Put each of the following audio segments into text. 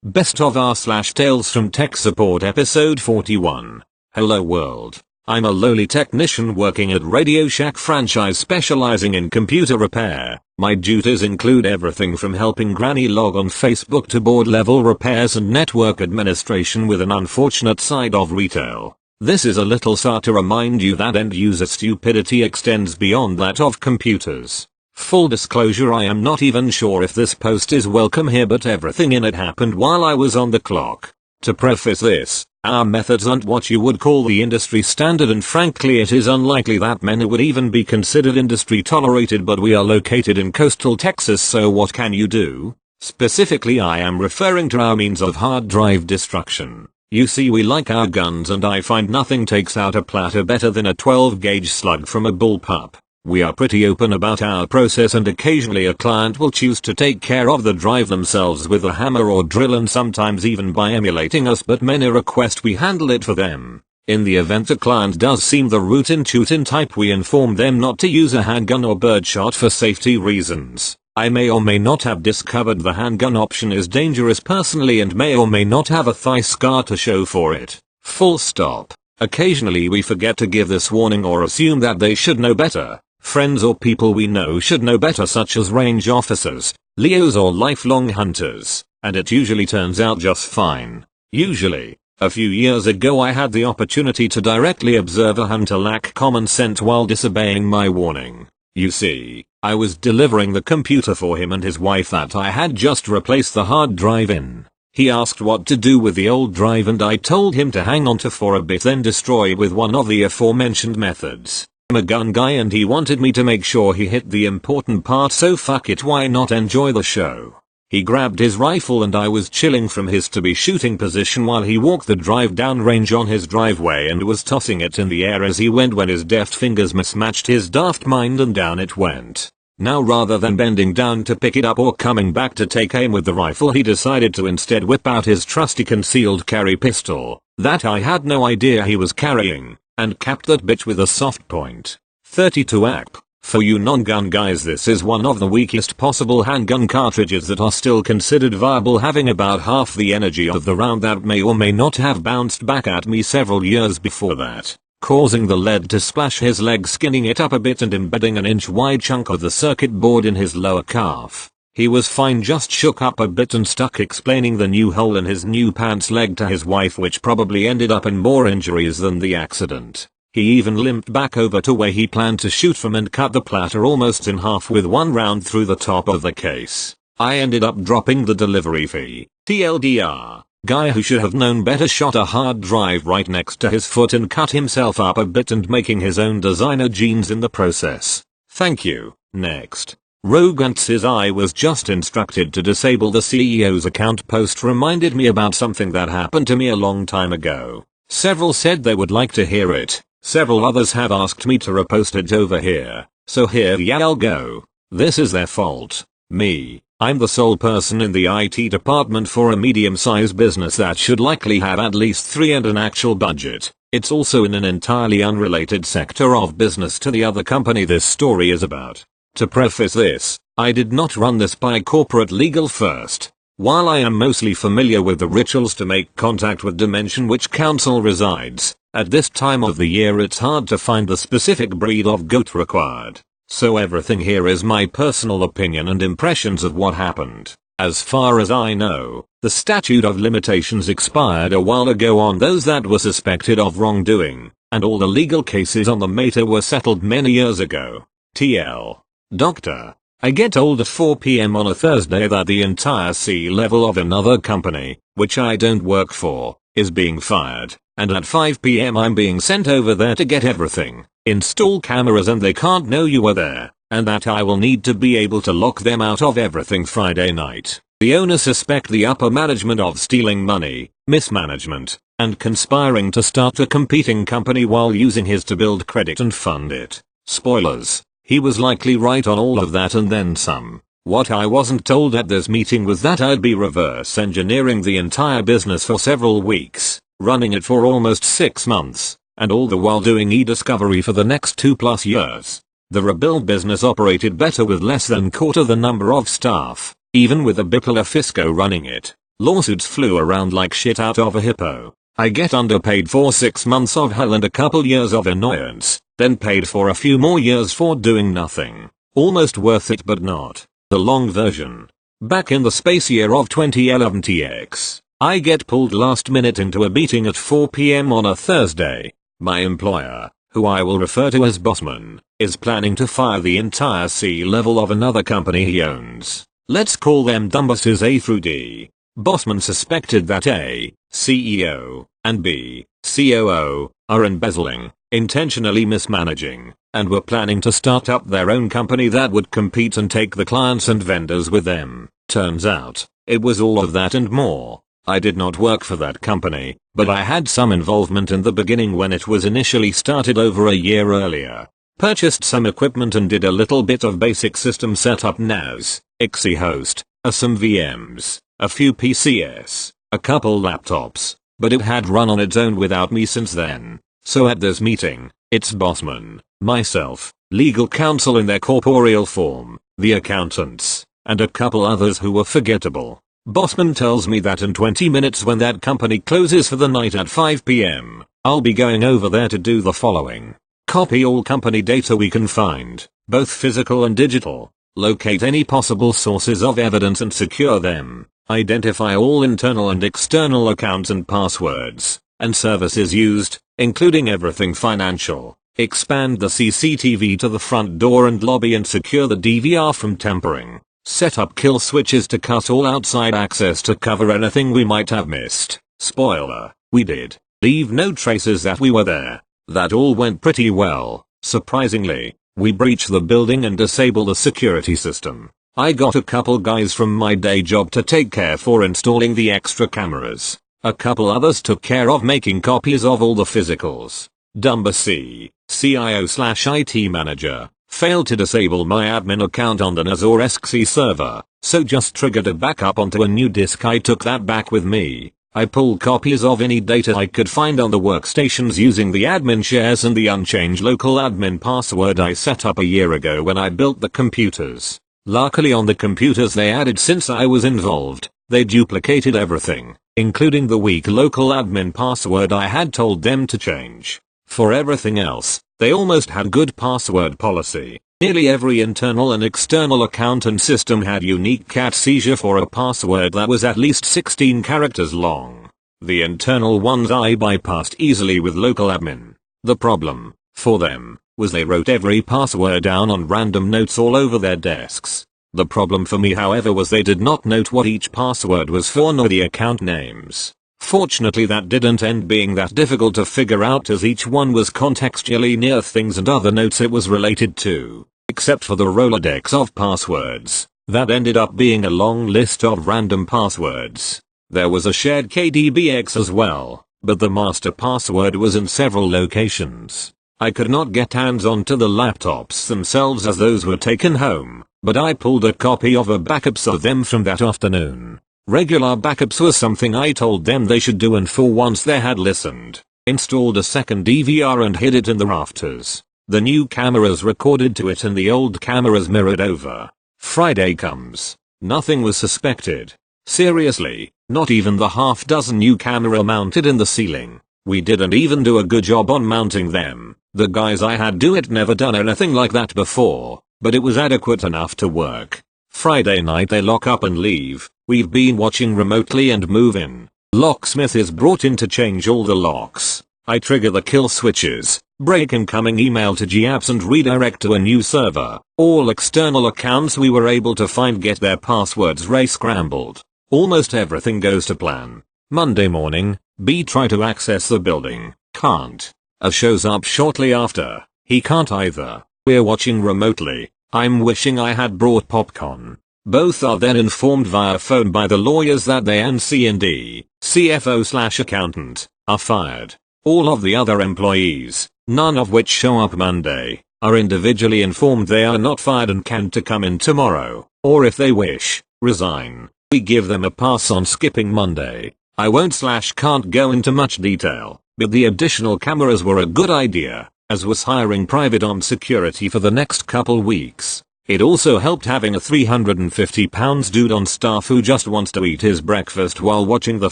Best of r/Tales from Tech Support episode 41. Hello world. I'm a lowly technician working at Radio Shack franchise specializing in computer repair. My duties include everything from helping Granny log on Facebook to board level repairs and network administration with an unfortunate side of retail. This is a little SAR to remind you that end user stupidity extends beyond that of computers. Full disclosure, I am not even sure if this post is welcome here, but everything in it happened while I was on the clock. To preface this, our methods aren't what you would call the industry standard, and frankly it is unlikely that many would even be considered industry tolerated, but we are located in coastal Texas, so what can you do? Specifically, I am referring to our means of hard drive destruction. You see, we like our guns, and I find nothing takes out a platter better than a 12-gauge slug from a bullpup. We are pretty open about our process, and occasionally a client will choose to take care of the drive themselves with a hammer or drill, and sometimes even by emulating us, but many request we handle it for them. In the event a client does seem the rootin' tootin' type, we inform them not to use a handgun or birdshot for safety reasons. I may or may not have discovered the handgun option is dangerous personally, and may or may not have a thigh scar to show for it. Full stop. Occasionally we forget to give this warning or assume that they should know better. Friends or people we know should know better, such as range officers, Leos, or lifelong hunters, and it usually turns out just fine. Usually. A few years ago I had the opportunity to directly observe a hunter lack common sense while disobeying my warning. You see, I was delivering the computer for him and his wife that I had just replaced the hard drive in. He asked what to do with the old drive, and I told him to hang on to for a bit, then destroy with one of the aforementioned methods. I'm a gun guy and he wanted me to make sure he hit the important part, so fuck it, why not enjoy the show? He grabbed his rifle and I was chilling from his to be shooting position while he walked the drive down range on his driveway and was tossing it in the air as he went when his deft fingers mismatched his daft mind and down it went. Now, rather than bending down to pick it up or coming back to take aim with the rifle, he decided to instead whip out his trusty concealed carry pistol that I had no idea he was carrying, and capped that bitch with a soft point. 32 ACP. For you non-gun guys, this is one of the weakest possible handgun cartridges that are still considered viable, having about half the energy of the round that may or may not have bounced back at me several years before that, causing the lead to splash his leg, skinning it up a bit and embedding an inch-wide chunk of the circuit board in his lower calf. He was fine, just shook up a bit and stuck explaining the new hole in his new pants leg to his wife, which probably ended up in more injuries than the accident. He even limped back over to where he planned to shoot from and cut the platter almost in half with one round through the top of the case. I ended up dropping the delivery fee. TLDR. Guy who should have known better shot a hard drive right next to his foot and cut himself up a bit, and making his own designer jeans in the process. Thank you. Next. Rogant says, I was just instructed to disable the CEO's account. Post reminded me about something that happened to me a long time ago. Several said they would like to hear it. Several others have asked me to repost it over here. So here I'll go. This is their fault. Me. I'm the sole person in the IT department for a medium-sized business that should likely have at least 3 and an actual budget. It's also in an entirely unrelated sector of business to the other company this story is about. To preface this, I did not run this by corporate legal first. While I am mostly familiar with the rituals to make contact with Dimension, which council resides, at this time of the year it's hard to find the specific breed of goat required. So everything here is my personal opinion and impressions of what happened. As far as I know, the statute of limitations expired a while ago on those that were suspected of wrongdoing, and all the legal cases on the matter were settled many years ago. TL. Doctor. I get told at 4 PM on a Thursday that the entire C-level of another company, which I don't work for, is being fired, and at 5 PM I'm being sent over there to get everything, install cameras, and they can't know you are there, and that I will need to be able to lock them out of everything Friday night. The owners suspect the upper management of stealing money, mismanagement, and conspiring to start a competing company while using his to build credit and fund it. Spoilers. He was likely right on all of that and then some. What I wasn't told at this meeting was that I'd be reverse engineering the entire business for several weeks, running it for almost 6 months, and all the while doing e-discovery for the next 2+ years. The rebuild business operated better with less than quarter the number of staff, even with a Bipolar Fisco running it. Lawsuits flew around like shit out of a hippo. I get underpaid for 6 months of hell and a couple years of annoyance, then paid for a few more years for doing nothing. Almost worth it but not. The long version. Back in the space year of 2011 TX, I get pulled last minute into a meeting at 4 PM on a Thursday. My employer, who I will refer to as Bossman, is planning to fire the entire C-level of another company he owns. Let's call them Dumbusses A through D. Bossman suspected that A, CEO, and B, COO, are embezzling, intentionally mismanaging, and were planning to start up their own company that would compete and take the clients and vendors with them. Turns out, it was all of that and more. I did not work for that company, but I had some involvement in the beginning when it was initially started over a year earlier. Purchased some equipment and did a little bit of basic system setup NAS, IXE host, some VMs, a few PCs, a couple laptops, but it had run on its own without me since then. So at this meeting, it's Bossman, myself, legal counsel in their corporeal form, the accountants, and a couple others who were forgettable. Bossman tells me that in 20 minutes when that company closes for the night at 5 PM, I'll be going over there to do the following. Copy all company data we can find, both physical and digital. Locate any possible sources of evidence and secure them. Identify all internal and external accounts and passwords, and services used, including everything financial. Expand the CCTV to the front door and lobby and secure the DVR from tampering. Set up kill switches to cut all outside access to cover anything we might have missed. Spoiler, we did. Leave no traces that we were there. That all went pretty well. Surprisingly, we breach the building and disable the security system. I got a couple guys from my day job to take care for installing the extra cameras. A couple others took care of making copies of all the physicals. Dumba C, CIO/IT manager, failed to disable my admin account on the Nazor XC server, so just triggered a backup onto a new disk. I took that back with me. I pulled copies of any data I could find on the workstations using the admin shares and the unchanged local admin password I set up a year ago when I built the computers. Luckily on the computers they added since I was involved, they duplicated everything, including the weak local admin password I had told them to change. For everything else, they almost had good password policy. Nearly every internal and external account and system had unique cat seizure for a password that was at least 16 characters long. The internal ones I bypassed easily with local admin. The problem, for them, was they wrote every password down on random notes all over their desks. The problem for me however was they did not note what each password was for nor the account names. Fortunately that didn't end being that difficult to figure out as each one was contextually near things and other notes it was related to, except for the Rolodex of passwords. That ended up being a long list of random passwords. There was a shared KDBX as well, but the master password was in several locations. I could not get hands onto the laptops themselves as those were taken home, but I pulled a copy of a backups of them from that afternoon. Regular backups was something I told them they should do, and for once they had listened. Installed a second DVR and hid it in the rafters. The new cameras recorded to it and the old cameras mirrored over. Friday comes. Nothing was suspected. Seriously, not even the half dozen new camera mounted in the ceiling. We didn't even do a good job on mounting them. The guys I had do it never done anything like that before, but it was adequate enough to work. Friday night they lock up and leave. We've been watching remotely and move in. Locksmith is brought in to change all the locks. I trigger the kill switches, break incoming email to GApps and redirect to a new server. All external accounts we were able to find get their passwords re-scrambled. Almost everything goes to plan. Monday morning, B try to access the building, can't. A shows up shortly after, he can't either. We're watching remotely. I'm wishing I had brought popcorn. Both are then informed via phone by the lawyers that they and C&D, CFO/accountant, are fired. All of the other employees, none of which show up Monday, are individually informed they are not fired and can to come in tomorrow, or if they wish, resign. We give them a pass on skipping Monday. I won't/can't go into much detail, but the additional cameras were a good idea, as was hiring private armed security for the next couple weeks. It also helped having a 350-pound dude on staff who just wants to eat his breakfast while watching the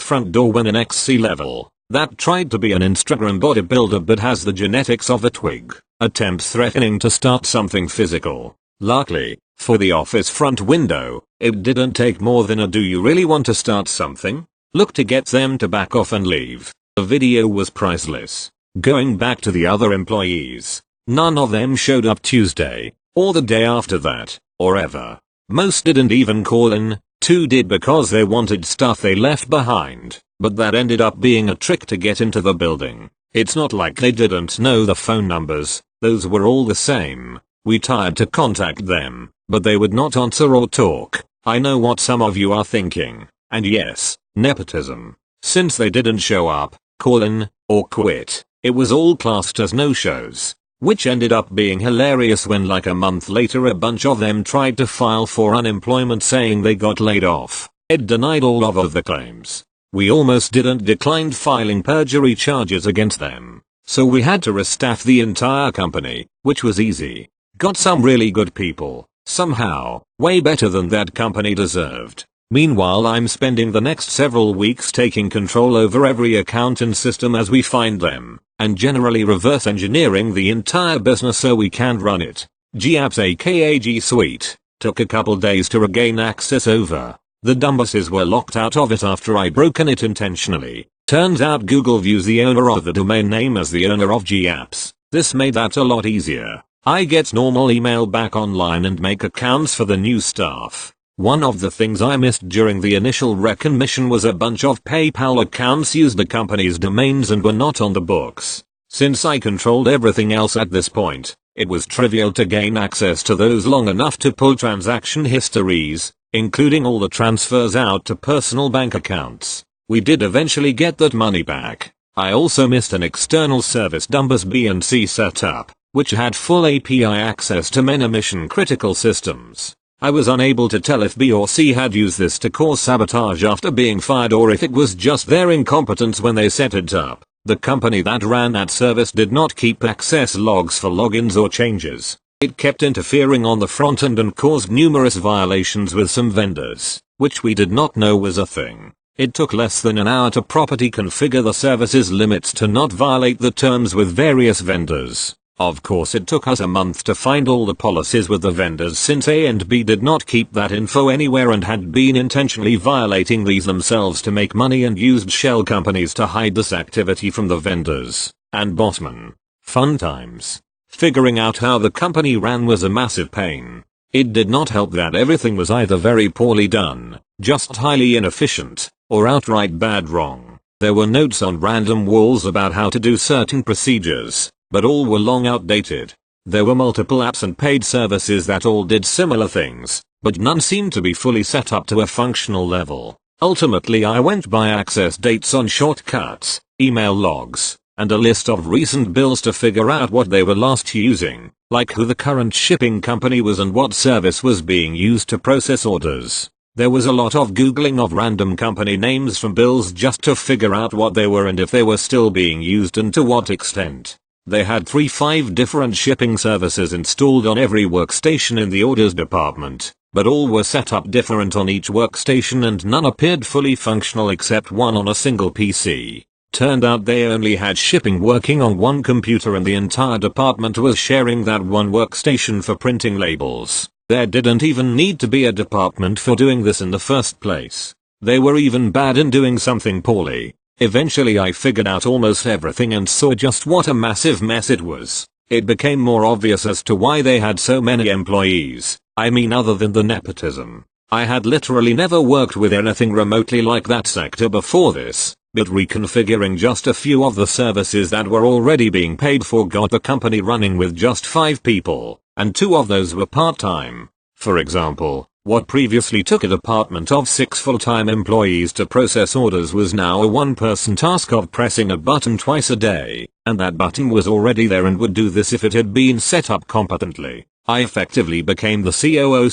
front door when an XC level that tried to be an Instagram bodybuilder but has the genetics of a twig attempts threatening to start something physical. Luckily, for the office front window, it didn't take more than a "do you really want to start something?" look to get them to back off and leave. The video was priceless. Going back to the other employees, none of them showed up Tuesday, or the day after that, or ever. Most didn't even call in, 2 did because they wanted stuff they left behind, but that ended up being a trick to get into the building. It's not like they didn't know the phone numbers, those were all the same. We tried to contact them, but they would not answer or talk. I know what some of you are thinking, and yes, nepotism. Since they didn't show up, call in, or quit, it was all classed as no-shows. Which ended up being hilarious when like a month later a bunch of them tried to file for unemployment saying they got laid off. It denied all of the claims. We almost didn't decline filing perjury charges against them. So we had to restaff the entire company, which was easy. Got some really good people, somehow, way better than that company deserved. Meanwhile I'm spending the next several weeks taking control over every account and system as we find them, and generally reverse engineering the entire business so we can run it. GApps aka G Suite, took a couple days to regain access over. The dumbasses were locked out of it after I broken it intentionally. Turns out Google views the owner of the domain name as the owner of GApps. This made that a lot easier. I get normal email back online and make accounts for the new staff. One of the things I missed during the initial recognition was a bunch of PayPal accounts used the company's domains and were not on the books. Since I controlled everything else at this point, it was trivial to gain access to those long enough to pull transaction histories, including all the transfers out to personal bank accounts. We did eventually get that money back. I also missed an external service Dumbus B and C setup, which had full API access to many mission critical systems. I was unable to tell if B or C had used this to cause sabotage after being fired or if it was just their incompetence when they set it up. The company that ran that service did not keep access logs for logins or changes. It kept interfering on the front end and caused numerous violations with some vendors, which we did not know was a thing. It took less than an hour to properly configure the service's limits to not violate the terms with various vendors. Of course it took us a month to find all the policies with the vendors since A and B did not keep that info anywhere and had been intentionally violating these themselves to make money and used shell companies to hide this activity from the vendors. And Botman. Fun times. Figuring out how the company ran was a massive pain. It did not help that everything was either very poorly done, just highly inefficient, or outright bad wrong. There were notes on random walls about how to do certain procedures, but all were long outdated. There were multiple apps and paid services that all did similar things, but none seemed to be fully set up to a functional level. Ultimately I went by access dates on shortcuts, email logs, and a list of recent bills to figure out what they were last using, like who the current shipping company was and what service was being used to process orders. There was a lot of googling of random company names from bills just to figure out what they were and if they were still being used and to what extent. They had 3-5 different shipping services installed on every workstation in the orders department, but all were set up different on each workstation and none appeared fully functional except one on a single PC. Turned out they only had shipping working on one computer and the entire department was sharing that one workstation for printing labels. There didn't even need to be a department for doing this in the first place. They were even bad in doing something poorly. Eventually I figured out almost everything and saw just what a massive mess it was. It became more obvious as to why they had so many employees. I mean other than the nepotism. I had literally never worked with anything remotely like that sector before this, but reconfiguring just a few of the services that were already being paid for got the company running with just 5 people, and 2 of those were part-time. For example, what previously took a department of 6 full-time employees to process orders was now a one-person task of pressing a button twice a day, and that button was already there and would do this if it had been set up competently. I effectively became the COO/CIO/IT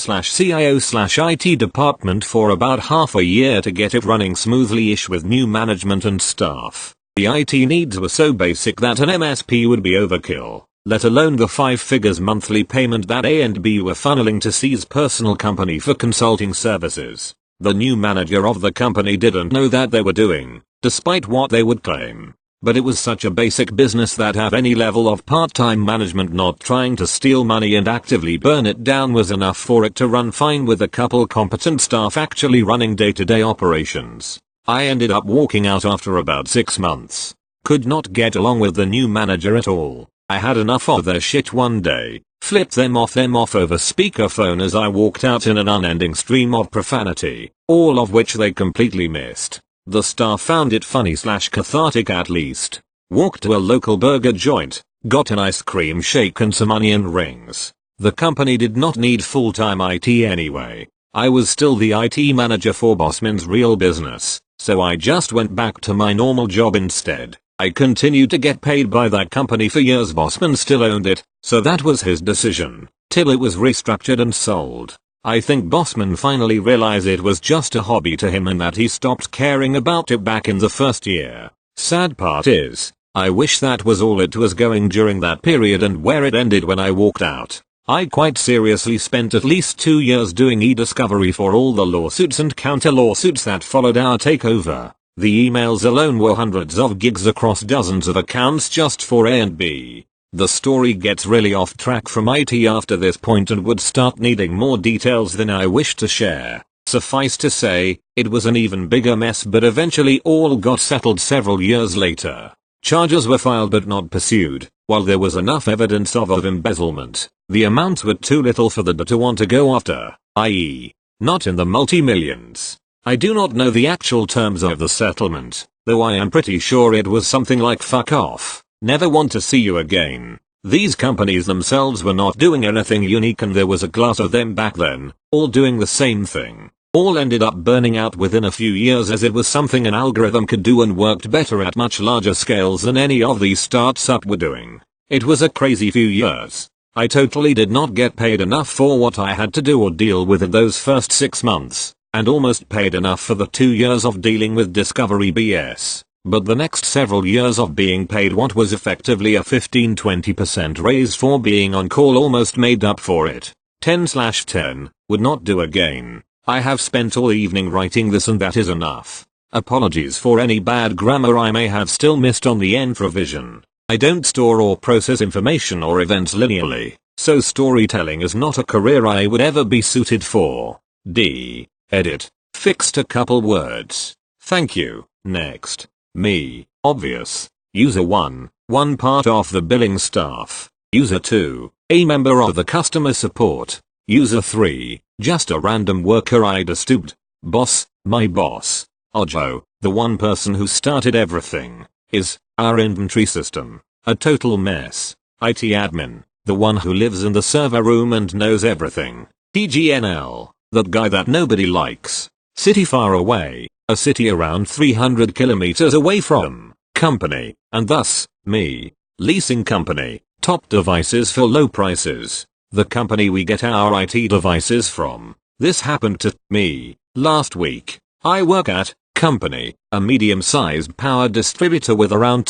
department for about half a year to get it running smoothly-ish with new management and staff. The IT needs were so basic that an MSP would be overkill. let alone the 5 figures monthly payment that A and B were funneling to C's personal company for consulting services. The new manager of the company didn't know that they were doing, despite what they would claim. But it was such a basic business that have any level of part-time management not trying to steal money and actively burn it down was enough for it to run fine with a couple competent staff actually running day-to-day operations. I ended up walking out after about 6 months. Could not get along with the new manager at all. I had enough of their shit one day, flipped them off over speakerphone as I walked out in an unending stream of profanity, all of which they completely missed. The staff found it funny/cathartic at least. Walked to a local burger joint, got an ice cream shake and some onion rings. The company did not need full-time IT anyway. I was still the IT manager for Bossman's real business, so I just went back to my normal job instead. I continued to get paid by that company for years. Bossman still owned it, so that was his decision, till it was restructured and sold. I think Bossman finally realized it was just a hobby to him and that he stopped caring about it back in the first year. Sad part is, I wish that was all it was going during that period and where it ended when I walked out. I quite seriously spent at least 2 years doing e-discovery for all the lawsuits and counter lawsuits that followed our takeover. The emails alone were hundreds of gigs across dozens of accounts just for A and B. The story gets really off track from IT after this point and would start needing more details than I wish to share. Suffice to say, it was an even bigger mess, but eventually all got settled several years later. Charges were filed but not pursued, while there was enough evidence of embezzlement. The amounts were too little for the DA to want to go after, i.e., not in the multi-millions. I do not know the actual terms of the settlement, though I am pretty sure it was something like fuck off, never want to see you again. These companies themselves were not doing anything unique and there was a class of them back then, all doing the same thing. All ended up burning out within a few years as it was something an algorithm could do and worked better at much larger scales than any of these startups were doing. It was a crazy few years. I totally did not get paid enough for what I had to do or deal with in those first 6 months. And almost paid enough for the 2 years of dealing with discovery BS. But the next several years of being paid what was effectively a 15-20% raise for being on call almost made up for it. 10/10, would not do again. I have spent all evening writing this and that is enough. Apologies for any bad grammar I may have still missed on the end revision. I don't store or process information or events linearly, so storytelling is not a career I would ever be suited for. D. Edit. Fixed a couple words. Thank you. Next. Me. Obvious. User 1. One part of the billing staff. User 2. A member of the customer support. User 3. Just a random worker I disturbed. Boss. My boss. Ojo. The one person who started everything. Is. Our inventory system. A total mess. IT admin. The one who lives in the server room and knows everything. TGNL. That guy that nobody likes. City far away, a city around 300 kilometers away from, company, and thus, me. Leasing company, top devices for low prices. The company we get our IT devices from. This happened to me last week. I work at company, a medium-sized power distributor with around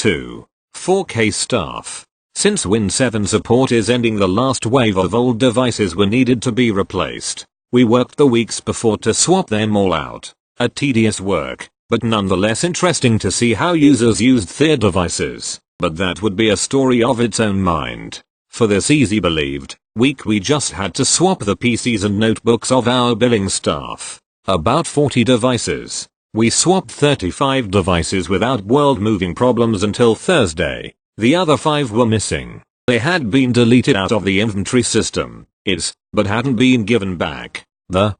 4K staff. Since Win 7 support is ending, the last wave of old devices were needed to be replaced. We worked the weeks before to swap them all out. A tedious work, but nonetheless interesting to see how users used their devices. But that would be a story of its own mind. For this easy believed week we just had to swap the PCs and notebooks of our billing staff. About 40 devices. We swapped 35 devices without world-moving problems until Thursday. The other 5 were missing. They had been deleted out of the inventory system, but hadn't been given back. The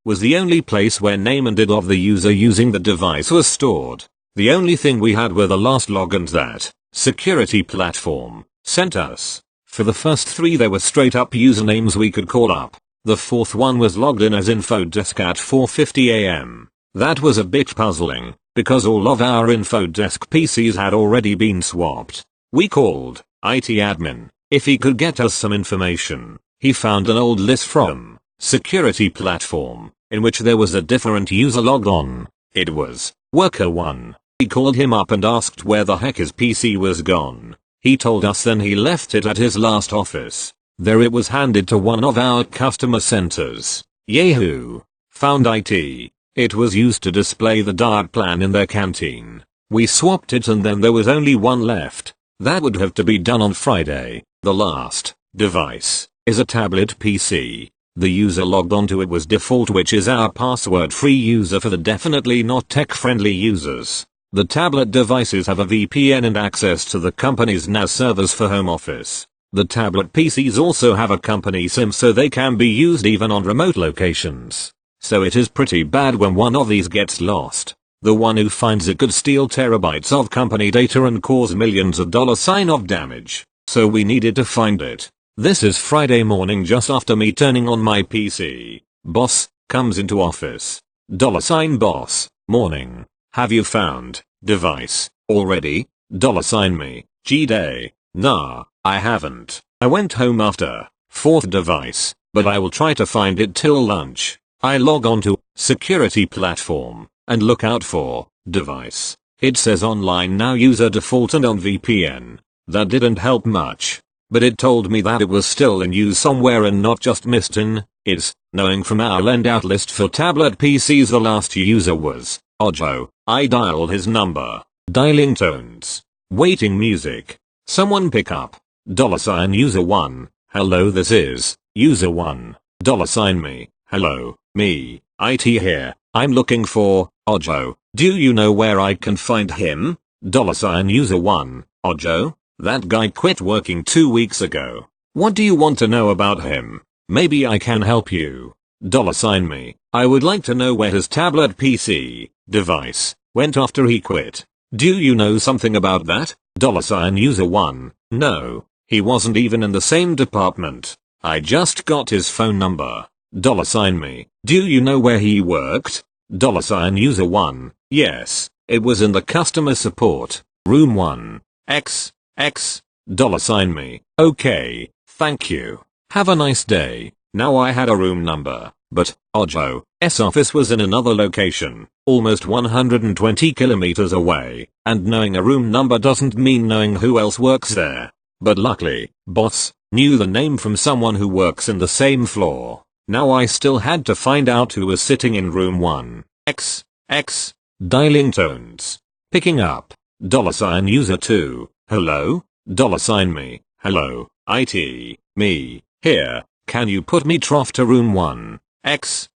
was the only place where name and ID of the user using the device was stored. The only thing we had were the last logins that security platform sent us. For the first 3 they were straight up usernames we could call up. The 4th one was logged in as infodesk at 4:50 AM. That was a bit puzzling, because all of our infodesk PCs had already been swapped. We called IT admin if he could get us some information. He found an old list from security platform in which there was a different user logged on. It was worker 1. He called him up and asked where the heck his PC was gone. He told us then he left it at his last office. There it was handed to one of our customer centers. Yahoo! Found IT. It was used to display the diet plan in their canteen. We swapped it and then there was only one left. That would have to be done on Friday. The last device is a tablet PC. The user logged onto it was default, which is our password-free user for the definitely not tech-friendly users. The tablet devices have a VPN and access to the company's NAS servers for home office. The tablet PCs also have a company SIM so they can be used even on remote locations. So it is pretty bad when one of these gets lost. The one who finds it could steal terabytes of company data and cause millions of dollars of damage. So we needed to find it. This is Friday morning just after me turning on my PC. Boss comes into office. $boss. Morning. Have you found device already? $me. G-day. Nah, I haven't. I went home after fourth device, but I will try to find it till lunch. I log on to security platform and look out for device. It says online now user default and on VPN. That didn't help much. But it told me that it was still in use somewhere and not just missed in is. Knowing from our lend out list for tablet PCs the last user was Ojo. I dialed his number. Dialing tones. Waiting music. Someone pick up. $user 1. Hello, this is user 1. $me. Hello, me. IT here. I'm looking for Ojo. Do you know where I can find him? $user 1. Ojo? That guy quit working 2 weeks ago. What do you want to know about him? Maybe I can help you. $me. I would like to know where his tablet PC device went after he quit. Do you know something about that? $user 1. No, he wasn't even in the same department. I just got his phone number. $me. Do you know where he worked? $user 1. Yes, it was in the customer support, room 1. $me. Okay, thank you. Have a nice day. Now I had a room number, but Ojo's office was in another location, almost 120 kilometers away, and knowing a room number doesn't mean knowing who else works there. But luckily, boss knew the name from someone who works in the same floor. Now I still had to find out who was sitting in room 1. Dialing tones. Picking up. $user 2. Hello? $me. Hello, IT. Me. Here. Can you put me trough to room 1? $user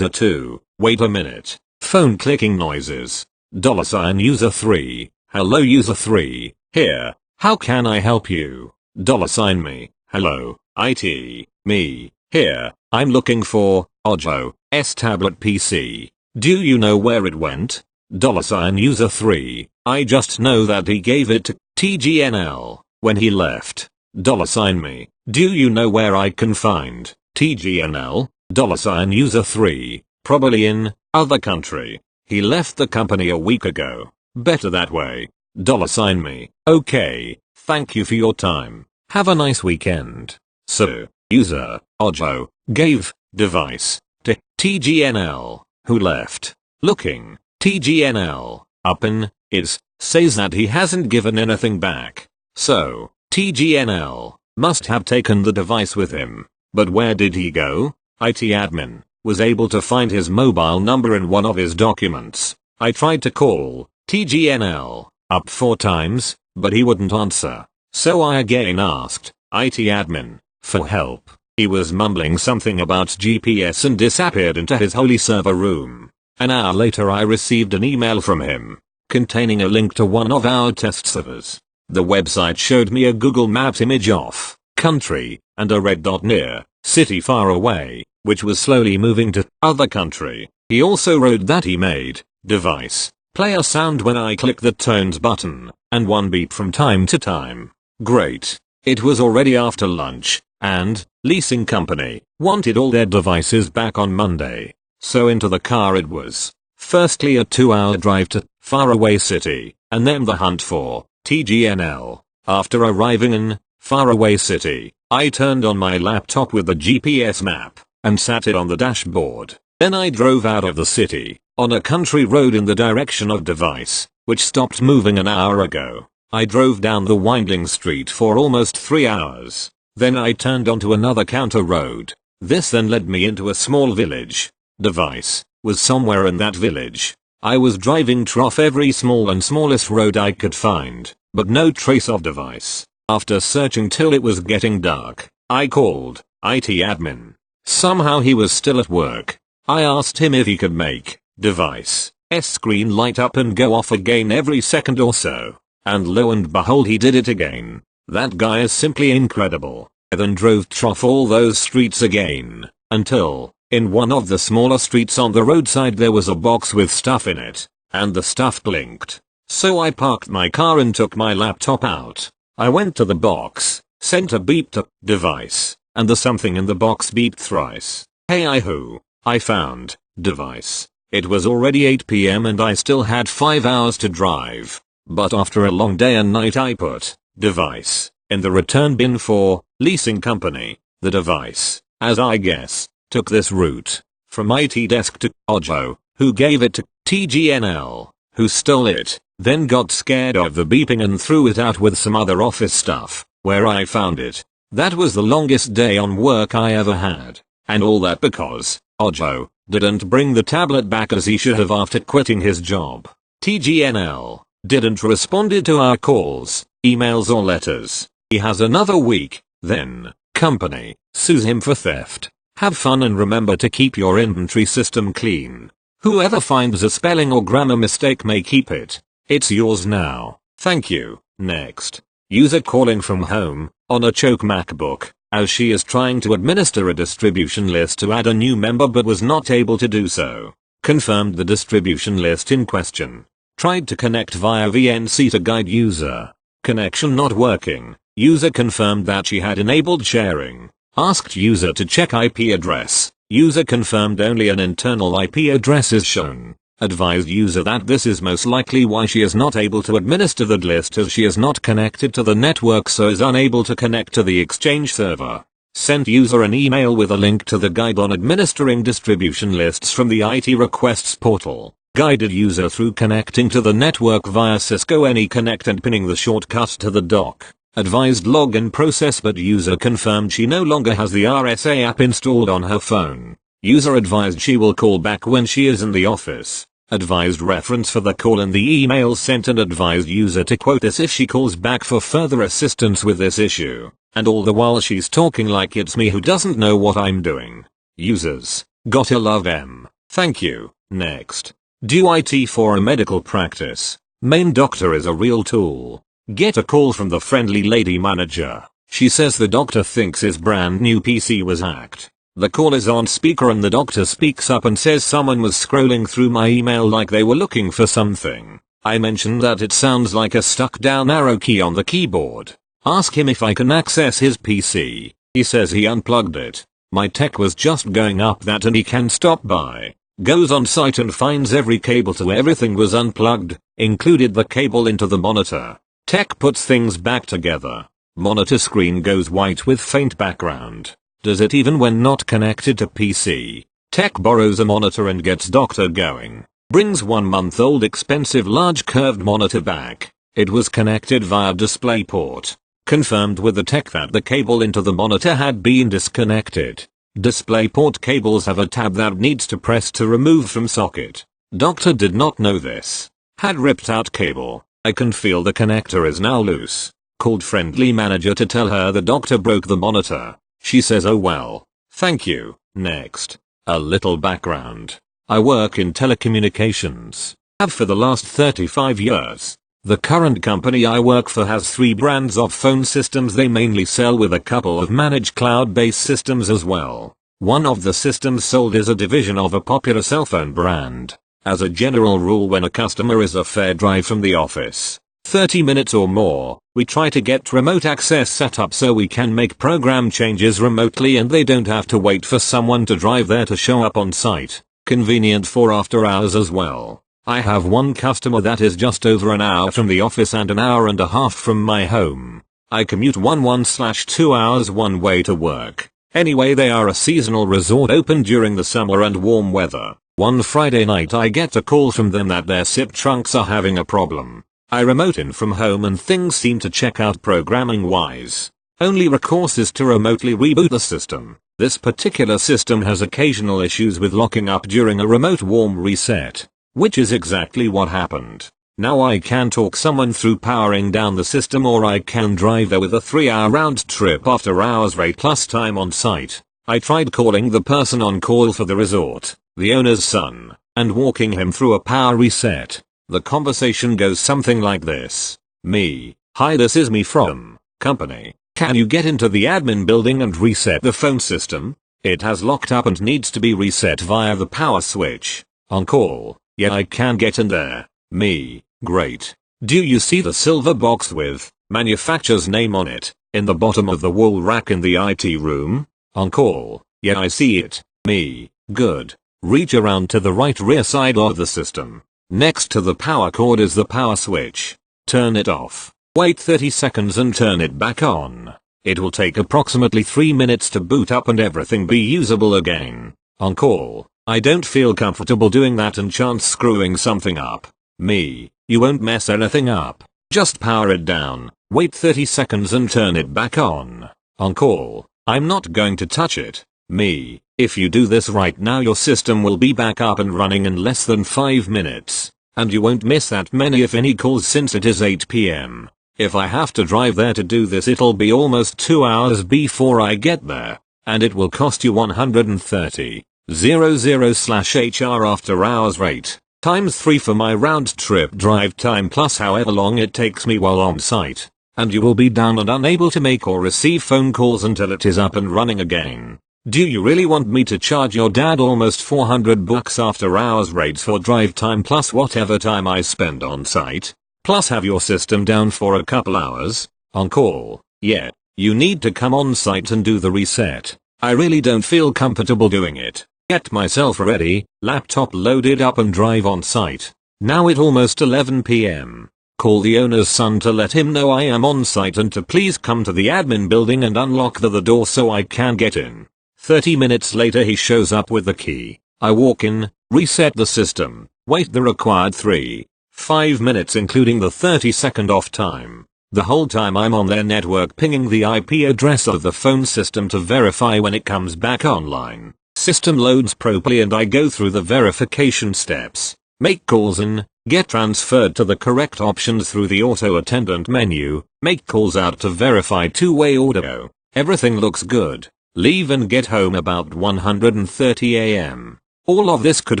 2. Wait a minute. Phone clicking noises. $user 3. Hello user 3. Here. How can I help you? $me. Hello, IT. Me. Here. I'm looking for Ojo's tablet PC. Do you know where it went? $user 3. I just know that he gave it to TGNL when he left. $me. Do you know where I can find TGNL? $user 3. Probably in other country. He left the company a week ago. Better that way. $me. Okay, thank you for your time. Have a nice weekend. So, user Ojo gave device to TGNL, who left. Looking. TGNL up in is says that he hasn't given anything back. So, TGNL must have taken the device with him. But where did he go? IT admin was able to find his mobile number in one of his documents. I tried to call TGNL up 4 times, but he wouldn't answer. So I again asked IT admin for help. He was mumbling something about GPS and disappeared into his holy server room. An hour later I received an email from him containing a link to one of our test servers. The website showed me a Google Maps image of country and a red dot near city far away, which was slowly moving to other country. He also wrote that he made device play a sound when I click the tones button and one beep from time to time. Great. It was already after lunch and leasing company wanted all their devices back on Monday. So into the car it was. Firstly a 2-hour drive to faraway city, and then the hunt for TGNL. After arriving in faraway city, I turned on my laptop with the GPS map and sat it on the dashboard. Then I drove out of the city on a country road in the direction of device, which stopped moving an hour ago. I drove down the winding street for almost 3 hours. Then I turned onto another counter road. This then led me into a small village. Device was somewhere in that village. I was driving off every small and smallest road I could find, but no trace of device. After searching till it was getting dark, I called IT admin. Somehow he was still at work. I asked him if he could make device screen light up and go off again every second or so. And lo and behold, he did it again. That guy is simply incredible. I then drove off all those streets again, until, in one of the smaller streets on the roadside, there was a box with stuff in it, and the stuff blinked. So I parked my car and took my laptop out. I went to the box, sent a beep to device, and the something in the box beeped thrice. Hey I found device. It was already 8 PM and I still had 5 hours to drive. But after a long day and night, I put device in the return bin for leasing company. The device, as I guess, took this route from IT desk to Ojo, who gave it to TGNL, who stole it, then got scared of the beeping and threw it out with some other office stuff, where I found it. That was the longest day on work I ever had. And all that because Ojo didn't bring the tablet back as he should have after quitting his job. TGNL didn't responded to our calls, emails or letters. He has another week, then company sues him for theft. Have fun and remember to keep your inventory system clean. Whoever finds a spelling or grammar mistake may keep it. It's yours now. Thank you. Next. User calling from home on a choke MacBook, as she is trying to administer a distribution list to add a new member but was not able to do so. Confirmed the distribution list in question. Tried to connect via VNC to guide user. Connection not working. User confirmed that she had enabled sharing. Asked user to check IP address. User confirmed only an internal IP address is shown. Advised user that this is most likely why she is not able to administer the list, as she is not connected to the network, so is unable to connect to the Exchange server. Sent user an email with a link to the guide on administering distribution lists from the IT requests portal. Guided user through connecting to the network via Cisco AnyConnect and pinning the shortcut to the dock. Advised login process, but user confirmed she no longer has the RSA app installed on her phone. User advised she will call back when she is in the office. Advised reference for the call in the email sent, and advised user to quote this if she calls back for further assistance with this issue. And all the while she's talking like it's me who doesn't know what I'm doing. Users, gotta love em. Thank you. Next. Do IT for a medical practice. Main doctor is a real tool. Get a call from the friendly lady manager. She says the doctor thinks his brand new PC was hacked. The call is on speaker and the doctor speaks up and says someone was scrolling through my email like they were looking for something. I mentioned that it sounds like a stuck down arrow key on the keyboard. Ask him if I can access his PC. He says he unplugged it. My tech was just going up that and he can stop by. Goes on site and finds every cable to everything was unplugged, included the cable into the monitor. Tech puts things back together. Monitor screen goes white with faint background. Does it even when not connected to PC. Tech borrows a monitor and gets doctor going. Brings 1-month-old expensive large curved monitor back. It was connected via DisplayPort. Confirmed with the tech that the cable into the monitor had been disconnected. DisplayPort cables have a tab that needs to press to remove from socket. Doctor did not know this. Had ripped out cable. I can feel the connector is now loose. Called friendly manager to tell her the doctor broke the monitor. She says oh well. Thank you. Next. A little background. I work in telecommunications. Have for the last 35 years. The current company I work for has 3 brands of phone systems they mainly sell, with a couple of managed cloud-based systems as well. One of the systems sold is a division of a popular cell phone brand. As a general rule, when a customer is a fair drive from the office, 30 minutes or more, we try to get remote access set up so we can make program changes remotely and they don't have to wait for someone to drive there to show up on site. Convenient for after hours as well. I have one customer that is just over an hour from the office and an hour and a half from my home. I commute 1/2 hours one way to work. Anyway, they are a seasonal resort open during the summer and warm weather. One Friday night I get a call from them that their SIP trunks are having a problem. I remote in from home and things seem to check out programming wise. Only recourse is to remotely reboot the system. This particular system has occasional issues with locking up during a remote warm reset, which is exactly what happened. Now I can talk someone through powering down the system, or I can drive there with a 3-hour round trip after hours rate plus time on site. I tried calling the person on call for the resort, the owner's son, and walking him through a power reset. The conversation goes something like this. Me, hi, this is me from company. Can you get into the admin building and reset the phone system? It has locked up and needs to be reset via the power switch. On call, yeah, I can get in there. Me, great. Do you see the silver box with manufacturer's name on it in the bottom of the wall rack in the IT room? On call, yeah, I see it. Me, good. Reach around to the right rear side of the system. Next to the power cord is the power switch. Turn it off. Wait 30 seconds and turn it back on. It will take approximately 3 minutes to boot up and everything be usable again. On call, I don't feel comfortable doing that and chance screwing something up. Me, you won't mess anything up. Just power it down, wait 30 seconds and turn it back on. On call, I'm not going to touch it. Me, if you do this right now your system will be back up and running in less than 5 minutes. And you won't miss that many if any calls since it is 8 PM. If I have to drive there to do this it'll be almost 2 hours before I get there. And it will cost you $130.00/HR after hours rate. Times 3 for my round trip drive time plus however long it takes me while on site. And you will be down and unable to make or receive phone calls until it is up and running again. Do you really want me to charge your dad almost $400 after hours rates for drive time plus whatever time I spend on site? Plus have your system down for a couple hours? On call, yeah, you need to come on site and do the reset. I really don't feel comfortable doing it. Get myself ready, laptop loaded up and drive on site. Now it almost 11 PM. Call the owner's son to let him know I am on site and to please come to the admin building and unlock the door so I can get in. 30 minutes later he shows up with the key. I walk in, reset the system, wait the required 3-5 minutes including the 30-second off time. The whole time I'm on their network pinging the IP address of the phone system to verify when it comes back online. System loads properly and I go through the verification steps. Make calls in, get transferred to the correct options through the auto attendant menu, make calls out to verify two-way audio. Everything looks good. Leave and get home about 1:30 AM. All of this could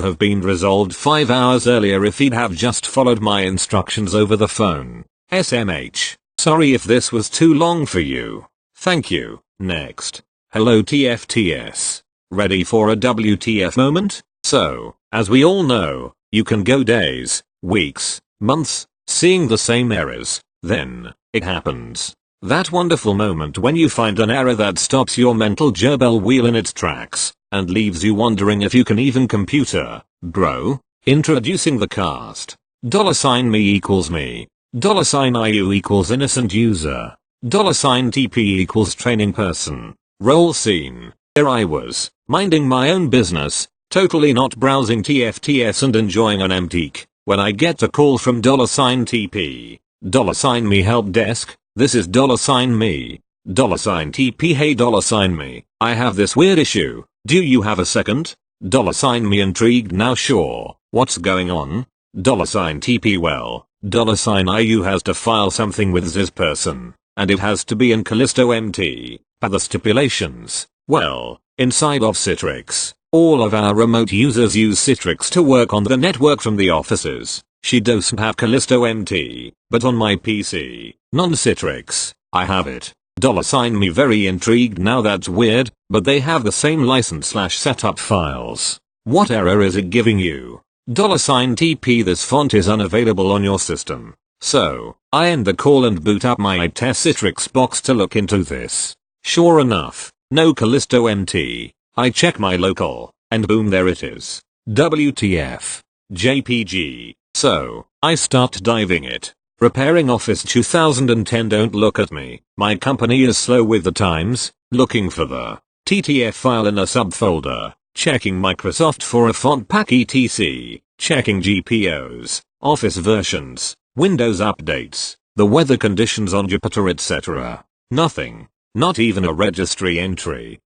have been resolved 5 hours earlier if he'd have just followed my instructions over the phone. SMH. Sorry if this was too long for you. Thank you. Next. Hello TFTS. Ready for a WTF moment? So, as we all know, you can go days, weeks, months, seeing the same errors. Then, it happens. That wonderful moment when you find an error that stops your mental gerbil wheel in its tracks, and leaves you wondering if you can even computer, bro. Introducing the cast. $me equals me. $IU equals innocent user. $TP equals training person. Roll scene. Here I was, minding my own business, totally not browsing TFTS and enjoying an MTK, when I get a call from $TP. $me help desk, this is $me. $TP hey $me, I have this weird issue, do you have a second? $me intrigued now sure, what's going on? $TP well, $IU has to file something with this person, and it has to be in Callisto MT, per the stipulations. Well, inside of Citrix, all of our remote users use Citrix to work on the network from the offices. She doesn't have Callisto MT, but on my PC, non-Citrix, I have it. $me very intrigued now that's weird, but they have the same license/setup files. What error is it giving you? $TP this font is unavailable on your system. So, I end the call and boot up my IT Citrix box to look into this. Sure enough, no Callisto MT. I check my local, and boom there it is. WTF. JPG. So, I start diving it. Repairing Office 2010 don't look at me. My company is slow with the times, looking for the TTF file in a subfolder. Checking Microsoft for a font pack etc. Checking GPOs, Office versions, Windows updates, the weather conditions on Jupiter etc. Nothing. Not even a registry entry.